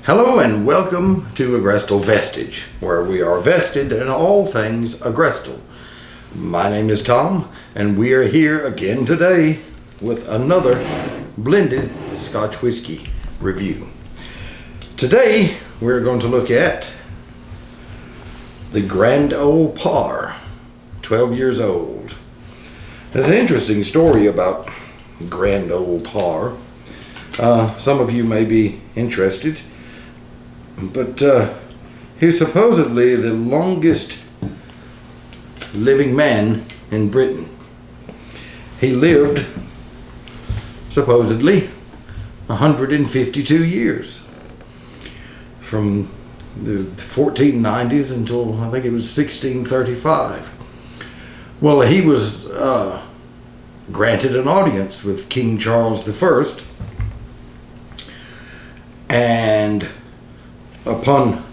Hello and welcome to Agrestal Vestige, where we are vested in all things Agrestal. My name is Tom, and we are here again today with another blended Scotch whiskey review. Today we're going to look at the Grand Old Parr, 12 years old. There's an interesting story about Grand Old Parr. Some of you may be interested. But he's supposedly the longest living man in Britain. He lived, supposedly, 152 years. From the 1490s until, I think it was 1635. Well, he was granted an audience with King Charles I. And upon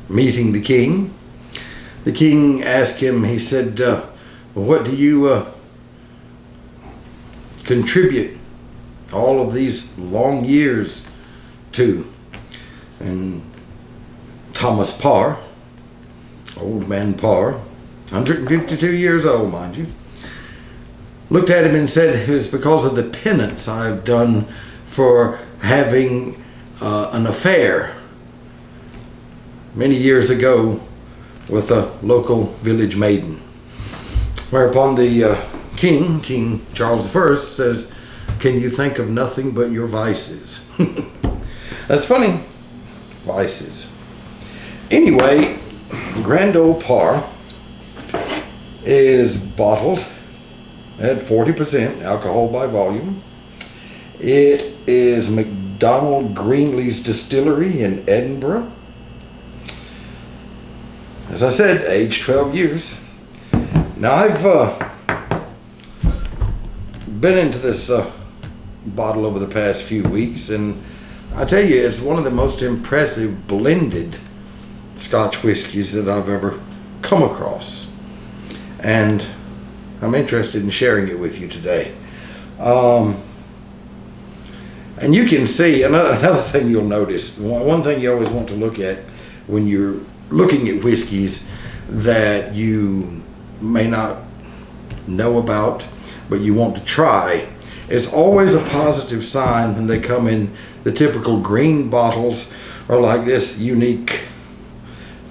meeting the king asked him, he said, what do you contribute all of these long years to? And Thomas Parr, old man Parr, 152 years old, mind you, looked at him and said, it was because of the penance I've done for having an affair many years ago with a local village maiden. Whereupon the King Charles I, says, can you think of nothing but your vices? That's funny. Vices. Anyway, Grand Old Parr is bottled at 40% alcohol by volume. It is Donald Greenlee's distillery in Edinburgh. As I said, aged 12 years. Now I've been into this bottle over the past few weeks, and I tell you, it's one of the most impressive blended Scotch whiskies that I've ever come across. And I'm interested in sharing it with you today. And you can see, another thing you'll notice, one thing you always want to look at when you're looking at whiskeys that you may not know about, but you want to try, it's always a positive sign when they come in the typical green bottles or like this unique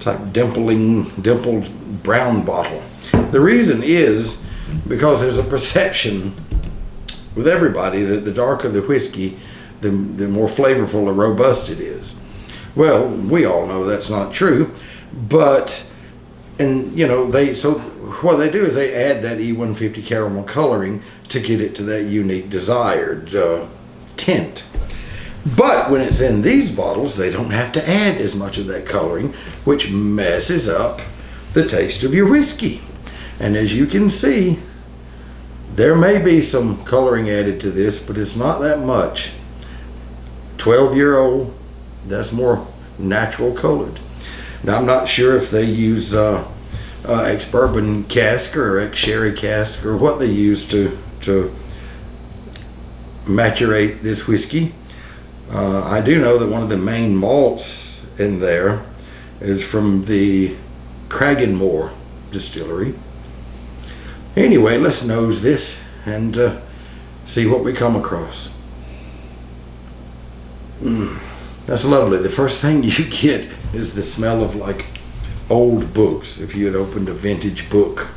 type dimpled brown bottle. The reason is because there's a perception with everybody that the darker the whiskey, the more flavorful or robust it is. Well, we all know that's not true, but, and you know, so what they do is they add that E150 caramel coloring to get it to that unique desired tint. But when it's in these bottles, they don't have to add as much of that coloring, which messes up the taste of your whiskey. And as you can see, there may be some coloring added to this, but it's not that much. 12-year-old, that's more natural colored. Now I'm not sure if they use ex-bourbon cask or ex-sherry cask or what they use to maturate this whiskey. I do know that one of the main malts in there is from the Cragganmore distillery. Anyway, let's nose this and see what we come across. That's lovely. The first thing you get is the smell of like old books. If you had opened a vintage book,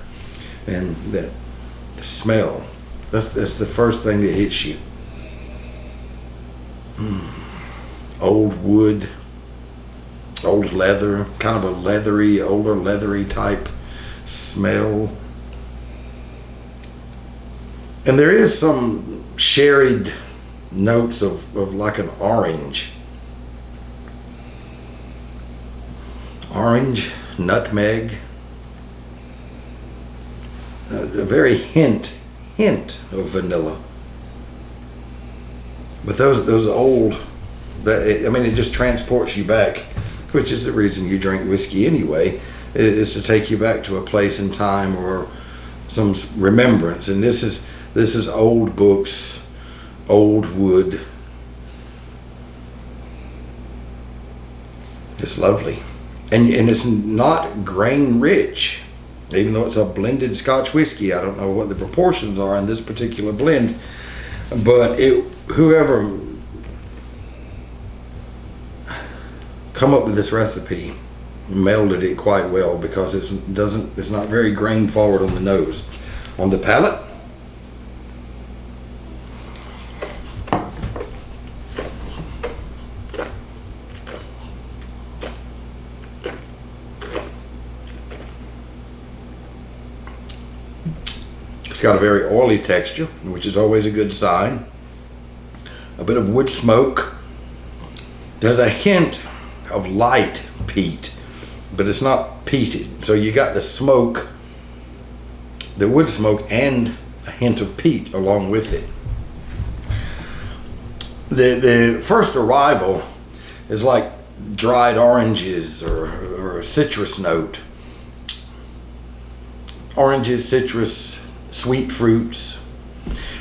and the smell, that's the first thing that hits you. Old wood, old leather, kind of a leathery, older leathery type smell. And there is some sherried notes of like an orange, nutmeg, a very hint of vanilla. But those old, it just transports you back, which is the reason you drink whiskey anyway, is to take you back to a place in time or some remembrance. And this is old books, old wood, It's lovely. And it's not grain rich. Even though it's a blended Scotch whiskey, I don't know what the proportions are in this particular blend, but whoever come up with this recipe melded it quite well, because it's not very grain forward on the nose. On the palate, it's got a very oily texture, which is always a good sign. A bit of wood smoke. There's a hint of light peat, but it's not peated. So you got the smoke, the wood smoke, and a hint of peat along with it. The first arrival is like dried oranges or a citrus note. Oranges, citrus, sweet fruits,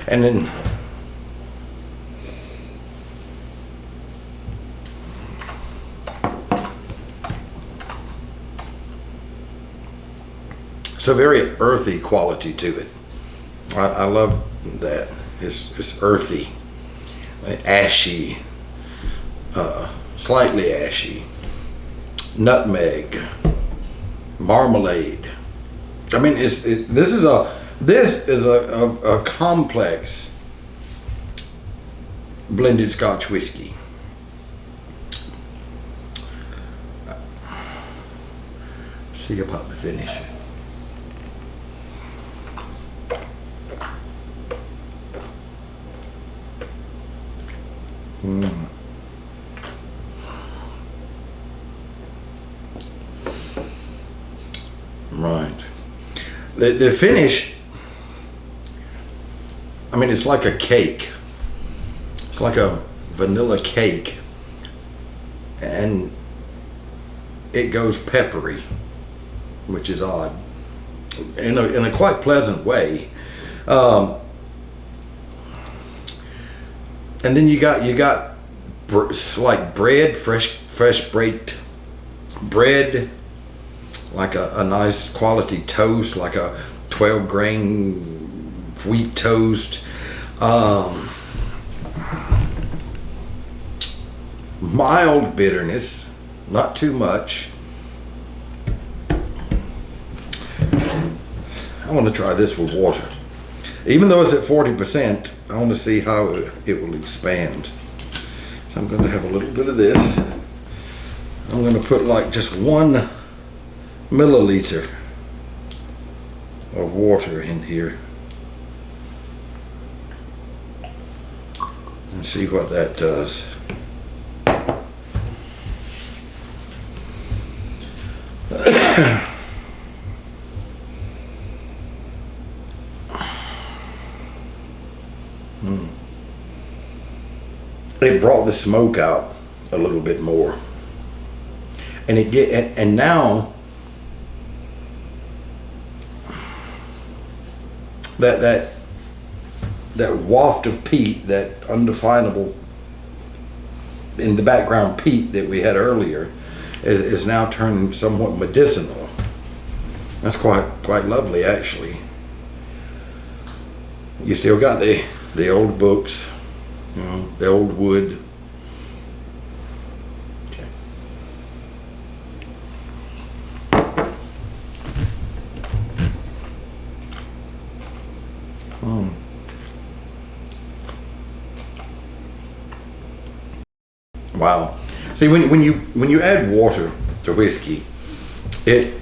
and then it's a very earthy quality to it. I love that. It's earthy, ashy, slightly ashy, nutmeg, marmalade. I mean, this is a complex blended Scotch whiskey. See about the finish. Right. The finish, I mean, it's like a cake. It's like a vanilla cake, and it goes peppery, which is odd, in a quite pleasant way. And then you got like bread, fresh baked bread, like a nice quality toast, like a 12 grain wheat toast. Mild bitterness, not too much. I want to try this with water. Even though it's at 40%, I want to see how it will expand. So I'm going to have a little bit of this. I'm going to put like just 1 milliliter of water in here and see what that does. It brought the smoke out a little bit more, and now that waft of peat, that undefinable in the background peat that we had earlier, is now turning somewhat medicinal. That's quite lovely, actually. You still got the old books, you know, the old wood. Okay. Wow. See, when you add water to whiskey, it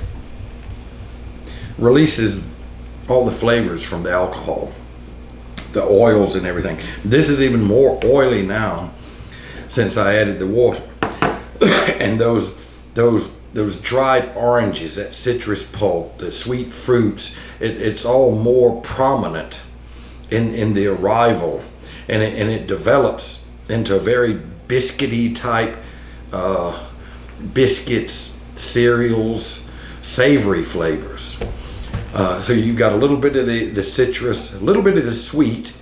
releases all the flavors from the alcohol, the oils and everything. This is even more oily now since I added the water. And those dried oranges, that citrus pulp, the sweet fruits, it's all more prominent in the arrival, and it develops into a very biscuity type, biscuits, cereals, savory flavors. So you've got a little bit of the citrus, a little bit of the sweet,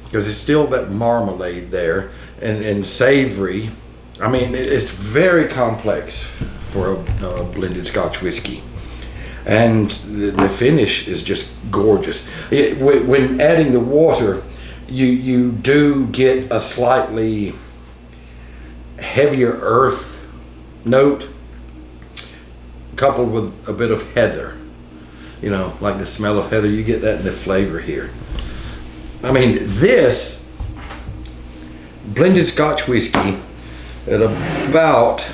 because it's still that marmalade there, and savory, I mean, it's very complex for a blended Scotch whiskey. And the finish is just gorgeous. When adding the water, you do get a slightly heavier earth note coupled with a bit of heather. You know, like the smell of heather, you get that in the flavor here. I mean, this blended Scotch whiskey at about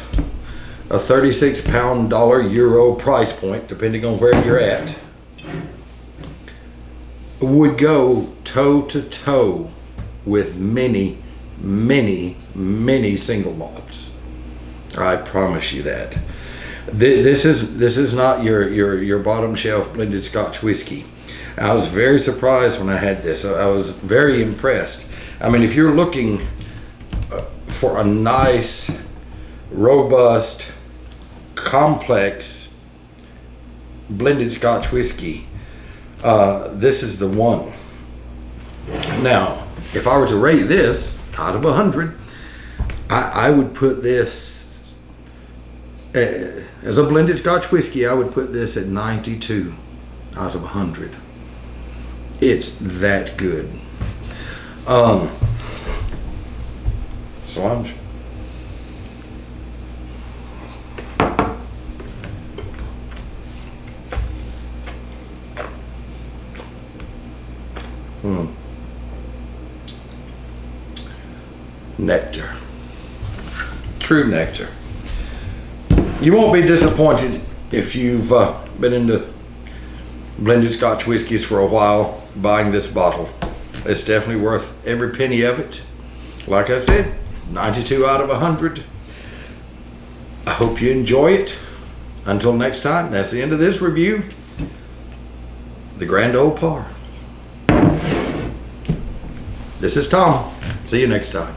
a 36 pound euro price point, depending on where you're at, would go toe to toe with many single malts. I promise you that. This is not your bottom shelf blended Scotch whiskey. I was very surprised when I had this. I was very impressed. I mean, if you're looking for a nice, robust, complex blended Scotch whiskey, this is the one. Now, if I were to rate this out of 100, I would put this as a blended Scotch whiskey. I would put this at 92 out of 100. It's that good. So I'm nectar. True nectar. You won't be disappointed if you've been into blended Scotch whiskeys for a while buying this bottle. It's definitely worth every penny of it. Like I said, 92 out of 100. I hope you enjoy it. Until next time, that's the end of this review. The Grand Old Parr. This is Tom. See you next time.